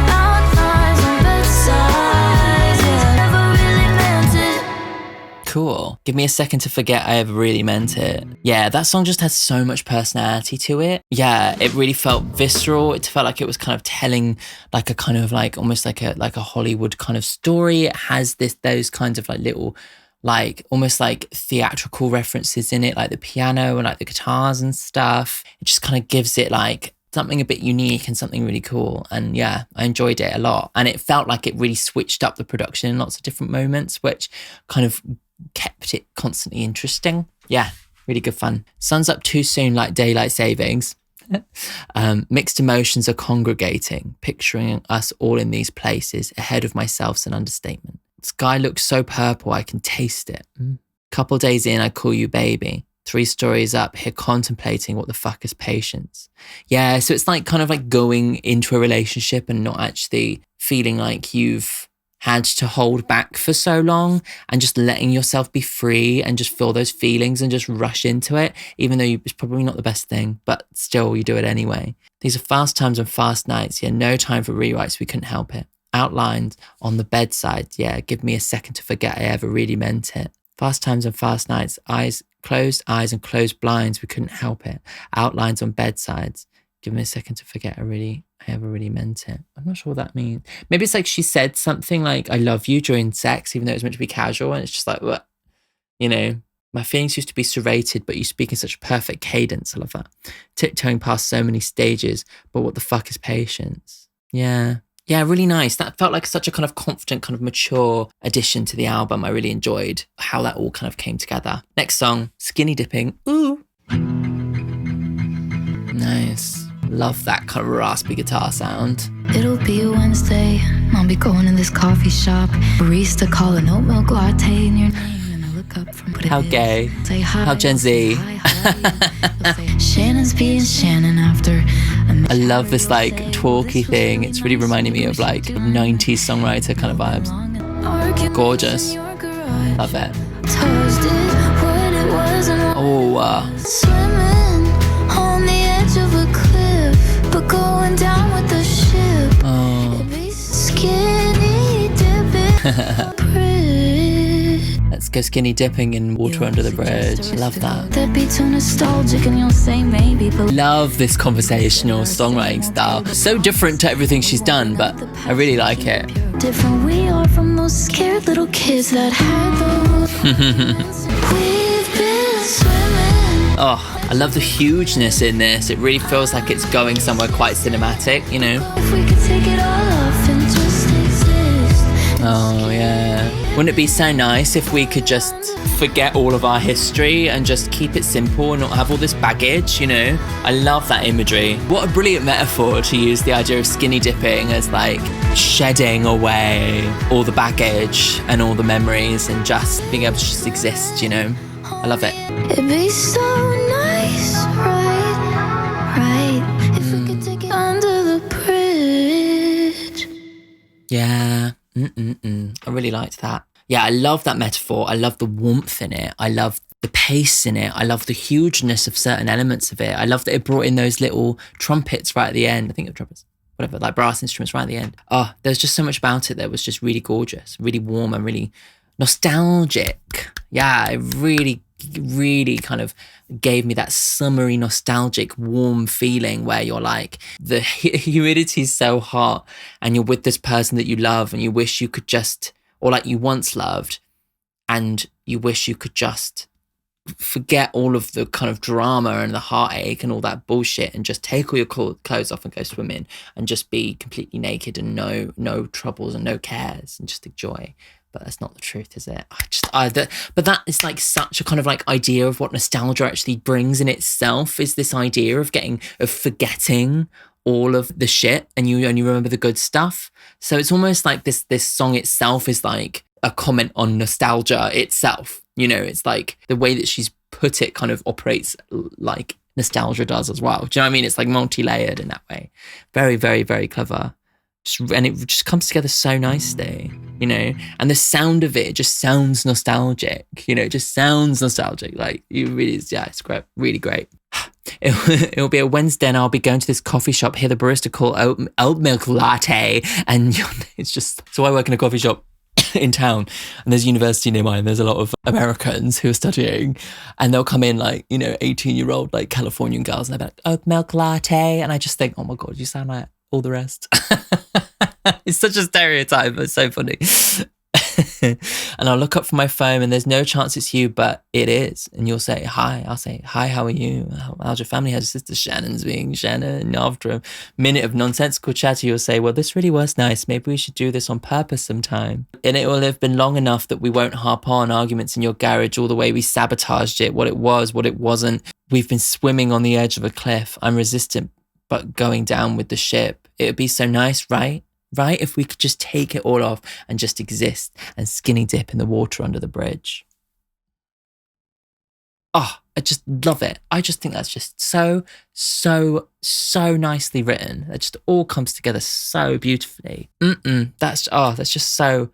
Outlines on both sides, yeah. Never really meant it. Cool. Give me a second to forget I ever really meant it. Yeah, that song just has so much personality to it. Yeah, it really felt visceral. It felt like it was kind of telling like a kind of like almost like a Hollywood kind of story. It has those kinds of like little like almost like theatrical references in it, like the piano and like the guitars and stuff. It just kind of gives it like something a bit unique and something really cool. And yeah, I enjoyed it a lot. And it felt like it really switched up the production in lots of different moments, which kind of kept it constantly interesting. Yeah, really good fun. Sun's up too soon like daylight savings. Mixed emotions are congregating, picturing us all in these places. Ahead of myself's an understatement. Sky looks so purple, I can taste it. Couple days in, I call you baby. 3 stories up, here contemplating what the fuck is patience. Yeah, so it's like kind of like going into a relationship and not actually feeling like you've had to hold back for so long and just letting yourself be free and just feel those feelings and just rush into it, even though it's probably not the best thing, but still you do it anyway. These are fast times and fast nights. Yeah, no time for rewrites. We couldn't help it. Outlined on the bedside. Yeah, give me a second to forget I ever really meant it. Fast times and fast nights. Closed eyes and closed blinds. We couldn't help it. Outlines on bedsides. Give me a second to forget I ever really meant it. I'm not sure what that means. Maybe it's like she said something like, I love you during sex, even though it was meant to be casual. And it's just like, what? You know, my feelings used to be serrated, but you speak in such a perfect cadence. I love that. Tiptoeing past so many stages, but what the fuck is patience? Yeah. Yeah, really nice. That felt like such a kind of confident, kind of mature addition to the album. I really enjoyed how that all kind of came together. Next song, Skinny Dipping. Ooh. Nice. Love that kind of raspy guitar sound. It'll be a Wednesday. I'll be going to this coffee shop. Barista call an oat milk latte in your name, and I look up from How gay. Say hi. How Gen Z. Shannon's being Shannon after. I love this like talky thing. It's really reminding me of like 90s songwriter kind of vibes. Gorgeous. Love it. Oh, Swimming on the edge of a cliff, but going down with the ship. oh. Skinny dipping. Let's go skinny dipping in water under the bridge. Love that. That be too nostalgic and you'll say maybe, but Love this conversational songwriting style. So different to everything she's done, but I really like it. different we are from those scared little kids that had those. We've been swimming. Oh, I love the hugeness in this. It really feels like it's going somewhere quite cinematic, you know? If we could take it all off and just exist. Oh, yeah. Wouldn't it be so nice if we could just forget all of our history and just keep it simple and not have all this baggage, you know? I love that imagery. What a brilliant metaphor to use the idea of skinny dipping as like shedding away all the baggage and all the memories and just being able to just exist, you know? I love it. It'd be so nice, right, if we could take it under the bridge. Yeah. I really liked that. Yeah, I love that metaphor. I love the warmth in it. I love the pace in it. I love the hugeness of certain elements of it. I love that it brought in those little trumpets right at the end. I think it was trumpets, whatever, like brass instruments right at the end. Oh, there's just so much about it that was just really gorgeous, really warm and really nostalgic. Yeah, it really kind of gave me that summery, nostalgic, warm feeling where you're like, the humidity is so hot and you're with this person that you love and you wish you could just, or like you once loved, and you wish you could just forget all of the kind of drama and the heartache and all that bullshit and just take all your clothes off and go swimming and just be completely naked and no troubles and no cares and just enjoy. But that's not the truth, is it? But that is like such a kind of like idea of what nostalgia actually brings in itself, is this idea of forgetting all of the shit and you only remember the good stuff. So it's almost like this song itself is like a comment on nostalgia itself. You know, it's like the way that she's put it kind of operates like nostalgia does as well. Do you know what I mean? It's like multi-layered in that way. Very, very, very clever. and it just comes together so nicely, you know, and the sound of it just sounds nostalgic, you know, it just sounds nostalgic. Like you really, yeah, it's great, really great. It'll be a Wednesday and I'll be going to this coffee shop, hear the barista call oat milk latte, and it's just, so I work in a coffee shop in town and there's a university near mine. There's a lot of Americans who are studying and they'll come in like, you know, 18-year-old like Californian girls and they'll be like, oat milk latte, and I just think, oh my God, you sound like all the rest. It's such a stereotype, it's so funny. And I'll look up from my phone and there's no chance it's you, but it is. And you'll say, hi. I'll say, hi, how are you? How's your family? How's your sister? Shannon's being Shannon. And after a minute of nonsensical chatter, you'll say, well, this really was nice. Maybe we should do this on purpose sometime. And it will have been long enough that we won't harp on arguments in your garage all the way we sabotaged it, what it was, what it wasn't. We've been swimming on the edge of a cliff. I'm resistant, but going down with the ship. It would be so nice, right? Right? If we could just take it all off and just exist and skinny dip in the water under the bridge. Oh, I just love it. I just think that's just so nicely written. It just all comes together so beautifully. That's just so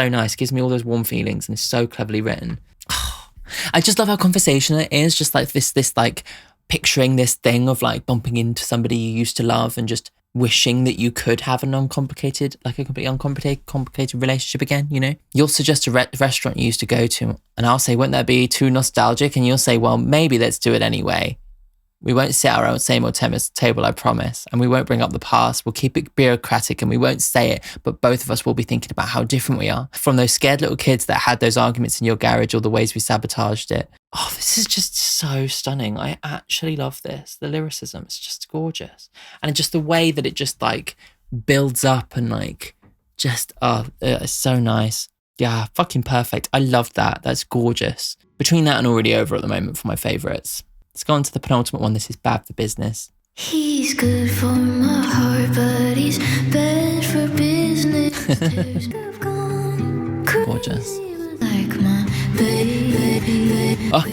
nice. It gives me all those warm feelings and it's so cleverly written. Oh, I just love how conversational it is. Just like this like picturing this thing of like bumping into somebody you used to love and just wishing that you could have a non-complicated, like a completely uncomplicated relationship again, you know? You'll suggest a restaurant you used to go to and I'll say, wouldn't that be too nostalgic? And you'll say, well, maybe let's do it anyway. We won't sit at our own same old table, I promise. And we won't bring up the past. We'll keep it bureaucratic and we won't say it, but both of us will be thinking about how different we are. From those scared little kids that had those arguments in your garage or the ways we sabotaged it. Oh, this is just so stunning. I actually love this. The lyricism, it's just gorgeous. And just the way that it just like builds up and like just, it's so nice. Yeah, fucking perfect. I love that. That's gorgeous. Between that and Already Over at the moment for my favourites. Let's go on to the penultimate one. This is Bad for Business. He's good for my heart, but he's bad for business. Gorgeous. Like my baby. Oh,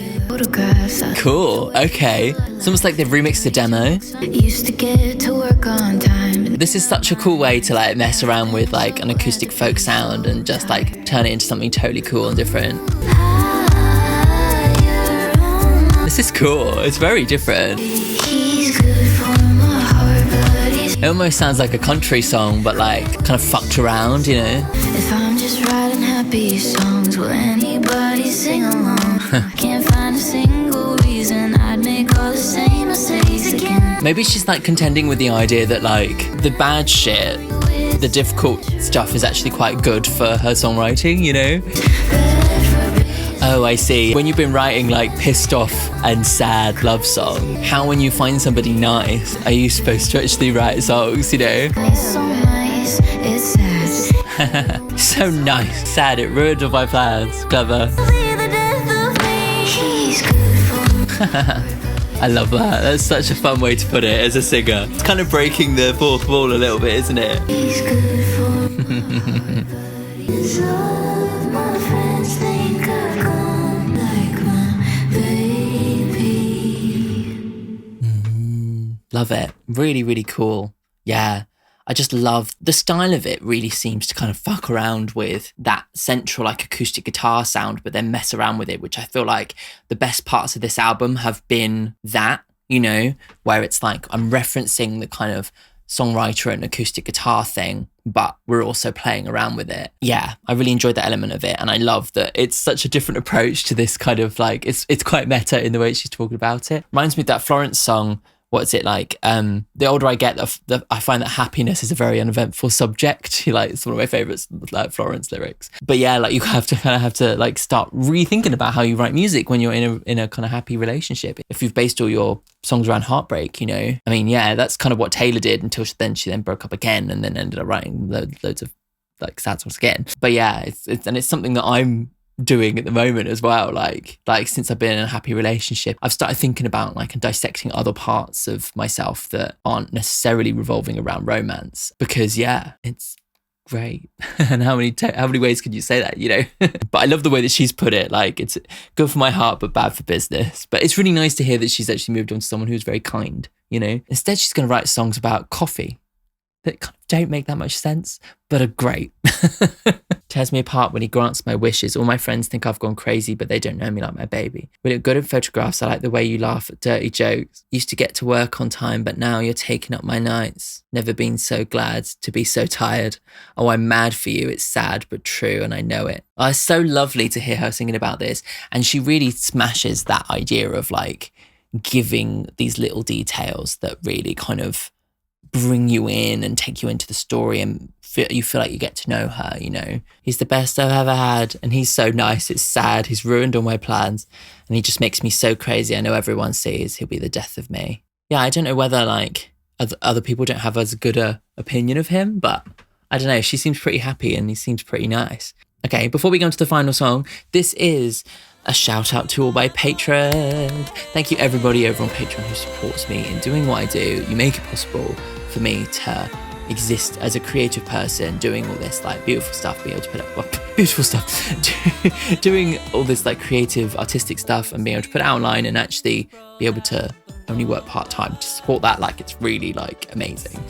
cool. Okay. It's almost like they've remixed the demo. Used to get to work on time. This is such a cool way to like mess around with like an acoustic folk sound and just like turn it into something totally cool and different. This is cool. It's very different. It almost sounds like a country song, but like kind of fucked around, you know? If I'm just writing happy songs, will anybody sing along? I can't find a single reason I'd make all the same mistakes again. Maybe she's like contending with the idea that like the bad shit, the difficult stuff is actually quite good for her songwriting, you know? Oh, I see. When you've been writing like pissed off and sad love song, how when you find somebody nice, are you supposed to actually write songs, you know? It's so nice, it's sad. So nice. Sad, it ruined all my plans. Clever. I love that. That's such a fun way to put it as a singer. It's kind of breaking the fourth wall a little bit, isn't it? He's good for my friends think I've gone like my baby. Love it. Really, really cool. Yeah. I just love the style of it. Really seems to kind of fuck around with that central like acoustic guitar sound, but then mess around with it, which I feel like the best parts of this album have been that, you know, where it's like I'm referencing the kind of songwriter and acoustic guitar thing, but we're also playing around with it. Yeah, I really enjoyed that element of it. And I love that it's such a different approach to this kind of like, it's quite meta in the way she's talking about it. Reminds me of that Florence song. What's it like? The older I get, I find that happiness is a very uneventful subject. Like, it's one of my favorites, like Florence lyrics. But yeah, like you have to like start rethinking about how you write music when you're in a kind of happy relationship. If you've based all your songs around heartbreak, you know, I mean, yeah, that's kind of what Taylor did until she then broke up again and then ended up writing loads of like sad songs again. But yeah, it's something that I'm doing at the moment as well. Like since I've been in a happy relationship, I've started thinking about like and dissecting other parts of myself that aren't necessarily revolving around romance, because yeah, it's great. And how many ways could you say that, you know? But I love the way that she's put it. Like, it's good for my heart but bad for business. But it's really nice to hear that she's actually moved on to someone who's very kind, you know? Instead, she's going to write songs about coffee. that kind of don't make that much sense, but are great. Tears me apart when he grants my wishes. All my friends think I've gone crazy, but they don't know me like my baby. We look good in photographs. I like the way you laugh at dirty jokes. Used to get to work on time, but now you're taking up my nights. Never been so glad to be so tired. Oh, I'm mad for you. It's sad, but true, and I know it. Oh, it's so lovely to hear her singing about this. And she really smashes that idea of like giving these little details that really kind of bring you in and take you into the story, and you feel like you get to know her, you know. He's the best I've ever had, and he's so nice. It's sad. He's ruined all my plans, and he just makes me so crazy. I know everyone sees he'll be the death of me. Yeah, I don't know whether like other people don't have as good a opinion of him, but I don't know. She seems pretty happy and he seems pretty nice. Okay, before we go into the final song, this is a shout out to all my patrons. Thank you everybody over on Patreon who supports me in doing what I do. You make it possible for me to exist as a creative person, doing all this like beautiful stuff, being able to put up beautiful stuff, doing all this like creative, artistic stuff, and being able to put it out online and actually be able to only work part-time to support that. Like, it's really like amazing.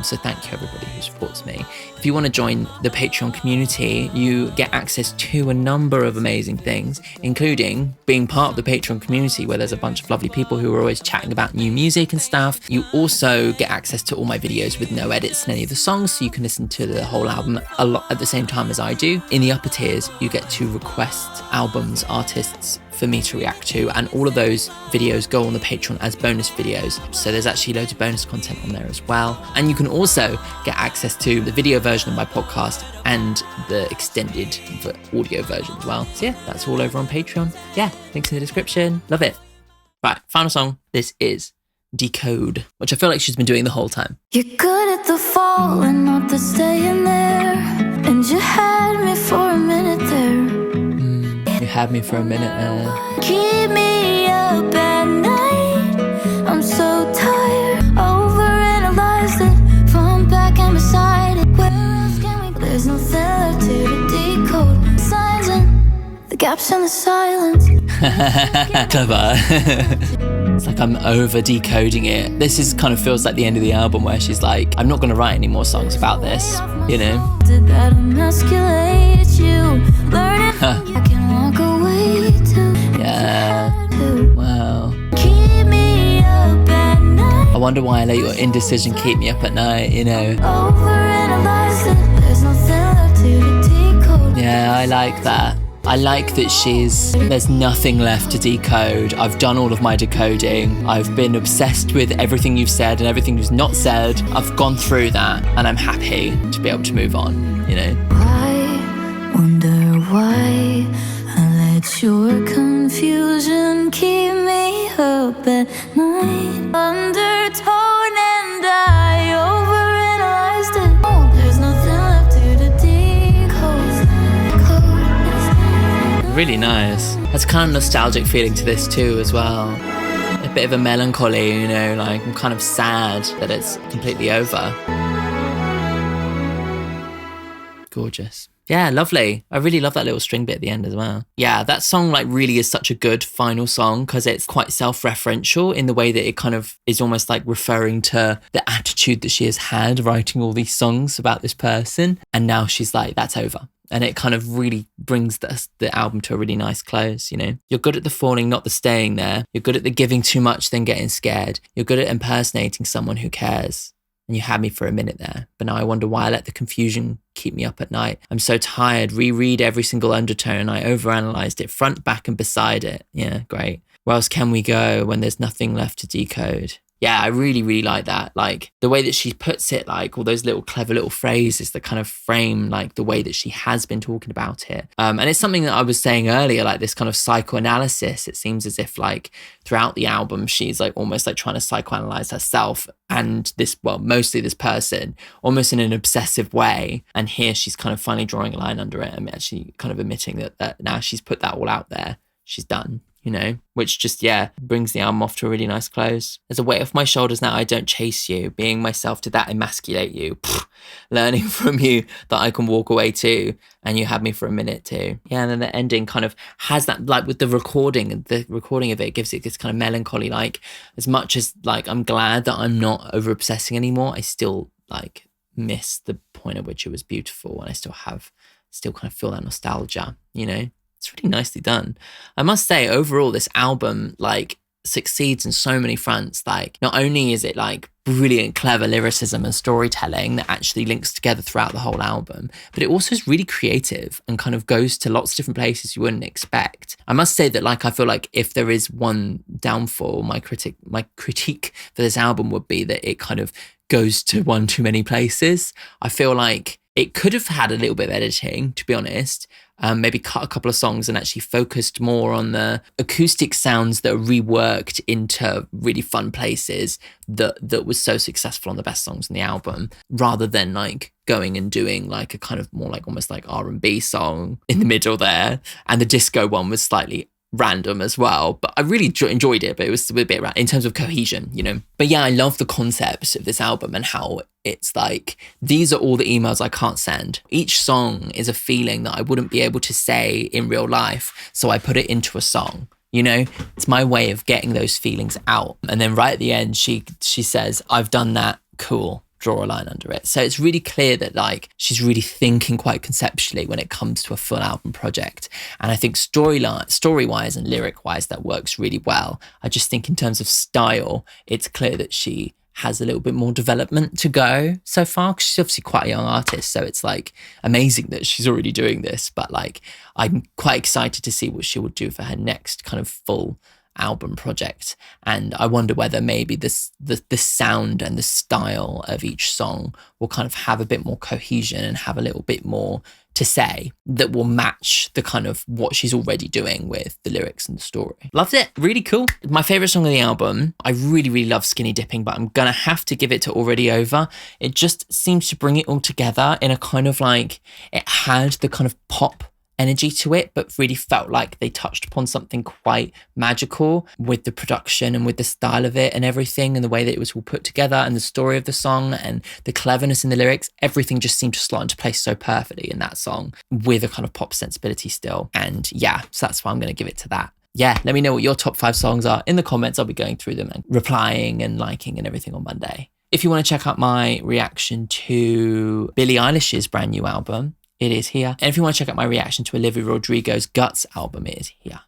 So thank you everybody who supports me. If you want to join the Patreon community, you get access to a number of amazing things, including being part of the Patreon community where there's a bunch of lovely people who are always chatting about new music and stuff. You also get access to all my videos with no edits in any of the songs, so you can listen to the whole album a lot at the same time as I do. In the upper tiers, you get to request albums, artists for me to react to, and all of those videos go on the Patreon as bonus videos. So there's actually loads of bonus content on there as well. And you can also get access to the video version of my podcast and the extended audio version as well. So yeah, that's all over on Patreon. Yeah, links in the description. Love it. Right, final song. This is Decode, which I feel like she's been doing the whole time. You're good at the fall and not the staying there, and you had me for a minute there. You had me for a minute there. Keep me up at night. I'm so tired. Overanalyze it from back and beside it. Where else can we? There's nothing left here to decode. Signs and the gaps in the silence. Clever. It's like I'm over decoding it. This is kind of feels like the end of the album where she's like, I'm not going to write any more songs about this, you know? Did that emasculate you? Learning I can walk away to. Yeah. Wow. Keep me up at night. I wonder why I let your indecision keep me up at night, you know? Overanalyze it. There's nothing left here to decode. Yeah, I like that. I like that there's nothing left to decode. I've done all of my decoding. I've been obsessed with everything you've said and everything you've not said. I've gone through that and I'm happy to be able to move on, you know? I wonder why I let your confusion keep me up at night. Undertone and I overanalyzed it. Oh, there's nothing left here to decode. Really nice. There's kind of nostalgic feeling to this too as well. A bit of a melancholy, you know, like I'm kind of sad that it's completely over. Gorgeous. Yeah, lovely. I really love that little string bit at the end as well. Yeah, that song like really is such a good final song because it's quite self-referential in the way that it kind of is almost like referring to the attitude that she has had writing all these songs about this person. And now she's like, that's over. And it kind of really brings the album to a really nice close, you know? You're good at the falling, not the staying there. You're good at the giving too much, then getting scared. You're good at impersonating someone who cares. And you had me for a minute there. But now I wonder why I let the confusion keep me up at night. I'm so tired. Reread every single undertone. I overanalyzed it, front, back, and beside it. Yeah, great. Where else can we go when there's nothing left to decode? Yeah, I really, really like that. Like the way that she puts it, like all those little clever little phrases that kind of frame like the way that she has been talking about it. And it's something that I was saying earlier, like this kind of psychoanalysis. It seems as if like throughout the album, she's like almost like trying to psychoanalyze herself and this, well, mostly this person, almost in an obsessive way. And here she's kind of finally drawing a line under it and actually kind of admitting that now she's put that all out there, she's done. You know, which just, yeah, brings the album off to a really nice close. There's a weight off my shoulders now, I don't chase you. Being myself, did that emasculate you? Pfft. Learning from you that I can walk away too. And you had me for a minute too. Yeah, and then the ending kind of has that, like with the recording of it gives it this kind of melancholy, like as much as like I'm glad that I'm not over obsessing anymore, I still like miss the point at which it was beautiful, and I still kind of feel that nostalgia, you know? It's really nicely done. I must say, overall, this album, like, succeeds in so many fronts. Like, not only is it like brilliant, clever lyricism and storytelling that actually links together throughout the whole album, but it also is really creative and kind of goes to lots of different places you wouldn't expect. I must say that, like, I feel like if there is one downfall, my critique for this album would be that it kind of goes to one too many places. I feel like it could have had a little bit of editing, to be honest. Maybe cut a couple of songs and actually focused more on the acoustic sounds that are reworked into really fun places that was so successful on the best songs in the album, rather than like going and doing like a kind of more like almost like R&B song in the middle there. And the disco one was slightly random as well, but I really enjoyed it, but it was a bit in terms of cohesion, you know. But yeah, I love the concept of this album and how it's like, these are all the emails I can't send. Each song is a feeling that I wouldn't be able to say in real life, so I put it into a song. You know, it's my way of getting those feelings out. And then right at the end, she says, "I've done that, cool. Draw a line under it." So it's really clear that like she's really thinking quite conceptually when it comes to a full album project. And I think story-wise and lyric-wise, that works really well. I just think in terms of style, it's clear that she has a little bit more development to go so far, because she's obviously quite a young artist. So it's like amazing that she's already doing this, but like I'm quite excited to see what she will do for her next kind of full album project. And I wonder whether maybe the sound and the style of each song will kind of have a bit more cohesion and have a little bit more to say that will match the kind of what she's already doing with the lyrics and the story. Loved it. Really cool. My favorite song of the album, I really, really love Skinny Dipping, but I'm going to have to give it to Already Over. It just seems to bring it all together in a kind of like, it had the kind of pop energy to it, but really felt like they touched upon something quite magical with the production and with the style of it and everything, and the way that it was all put together and the story of the song and the cleverness in the lyrics. Everything just seemed to slot into place so perfectly in that song with a kind of pop sensibility still. And yeah, so that's why I'm going to give it to that. Yeah, let me know what your top 5 songs are in the comments. I'll be going through them and replying and liking and everything on Monday. If you want to check out my reaction to Billie Eilish's brand new album, it is here. And if you want to check out my reaction to Olivia Rodrigo's Guts album, it is here.